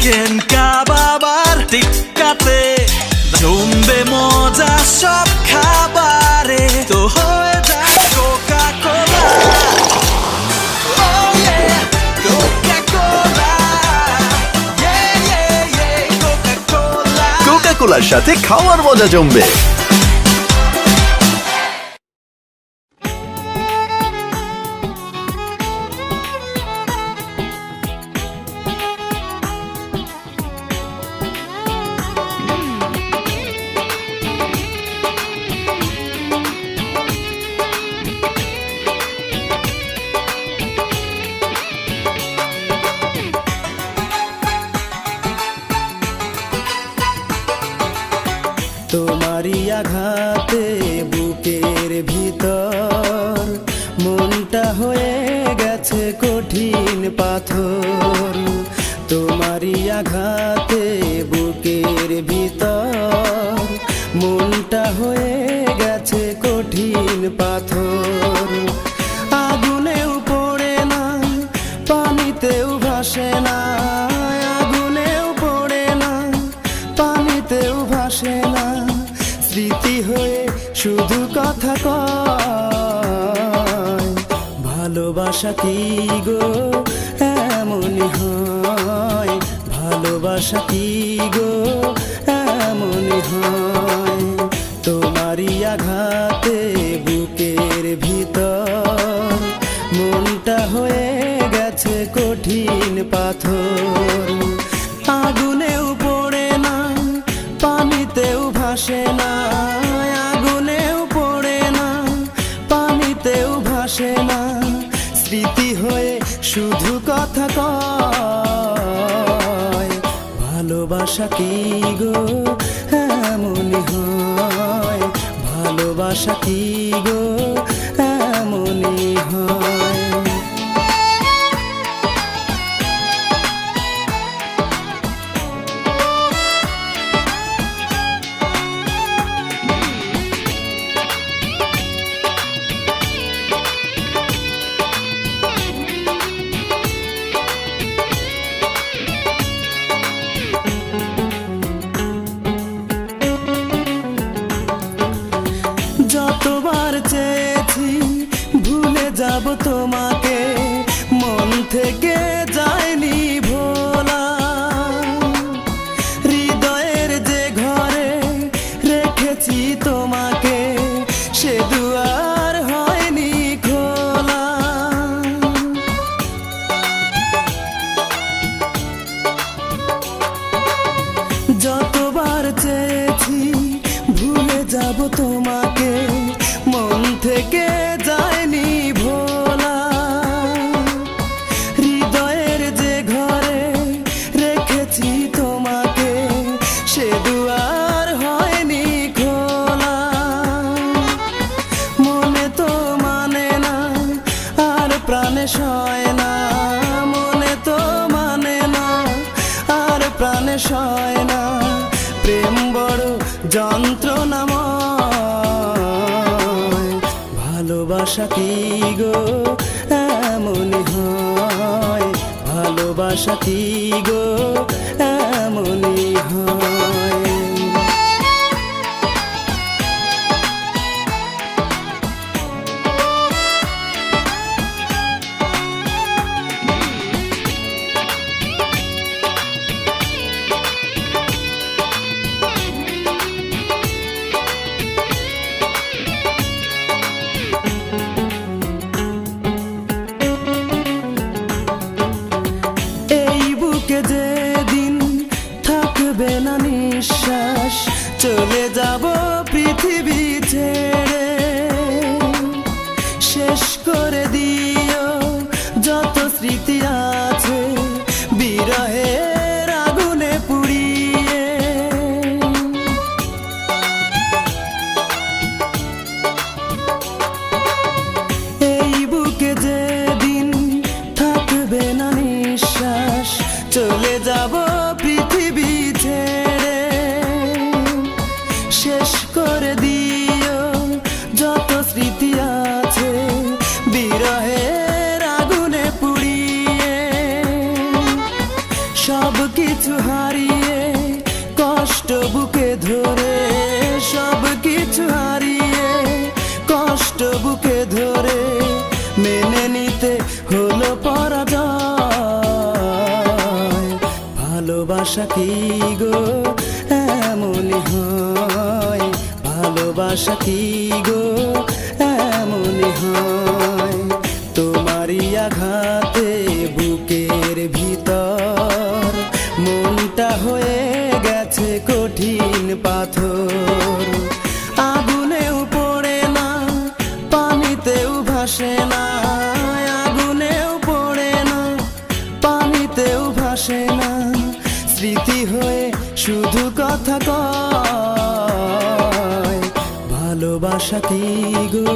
Chicken কাবাবার টিক্কাতে জমবে মজা সব খাবারে তো হয়ে যায় কোকা কোলা কোকা কোলার সাথে খাওয়ার মজা জমবে। তোমারই আঘাতে বুকের ভিতর মনটা হয়ে গেছে কঠিন পাথর। তোমারই আঘাতে বুকের ভিতর মনটা হয়ে গেছে কঠিন পাথর। আগুনেও পড়ে না পানিতেও ভাসে না, আগুনেও পড়ে না পানিতেও ভাসে না, স্মৃতি হয়ে শুধু কথা কয়। ভালোবাসা কি গো এমনই হয়, ভালোবাসা কি গো এমনই হয়। তোমারই আঘাতে বুকের ভিতর মনটা হয়ে গেছে কঠিন পাথর। আগুনেও পড়ে না পানিতেও ভাসে না, আগুনেও পড়ে না পানিতেও ভাসে না, স্মৃতি হয়ে শুধু কথা কয়। ভালোবাসা কি গো এমনই হয়, ভালোবাসা কি গো এমনই হয়। যতবার চেয়েছি ভুলে যাব তোমাকে, মন থেকে যায়নি ভোলা। হৃদয়ের যে ঘরে রেখেছি তোমাকে সে দুয়ার হয়নি খোলা। যতবার চেয়েছি ভুলে যাব তোমাকে, মন থেকে যায়নি ভোলা। হৃদয়ের যে ঘরে রেখেছি তোমাকে সে দুয়ার হয়নি খোলা। মনে তো মানে না আর প্রাণে সয় না, মনে তো মানে না আর প্রাণে সয় না, প্রেম বড় যন্ত্রণাময়। ভালোবাসা কি গো এমনই হয়, ভালোবাসা কি গো এমনই হয়। যেদিন থাকবে না নিঃশ্বাস চলে যাব পৃথিবী ছেড়ে, শেষ করে দিও যত স্মৃতি আছে বিরহের আগুনে পুড়িয়ে। এই বুকে যেদিন থাকবে না নিঃশ্বাস চলে যাব পৃথিবী ছেড়ে, শেষ করে দিও যত স্মৃতি আছে বিরহের সব কিছু হারিয়ে কষ্ট বুকে ধরে, সব কিছু হারিয়ে কষ্ট বুকে ধরে মেনে নিতে হলো পরাজয়। ভালোবাসা কি গো এমনই হয়, ভালোবাসা কি গো এমনই হয়। তোমারই আঘাতে বুকের ভিতর মনটা হয়ে গেছে কঠিন পাথর। আগুনেও পড়ে না, পানিতেও ভাসে না, আগুনেও পড়ে না, পানিতেও ভাসে না, স্মৃতি হয়ে শুধু কথা কয়। ভালোবাসা কি গো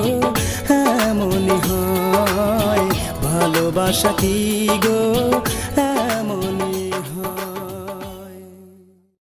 এমনই হয়, ভালোবাসা কি গো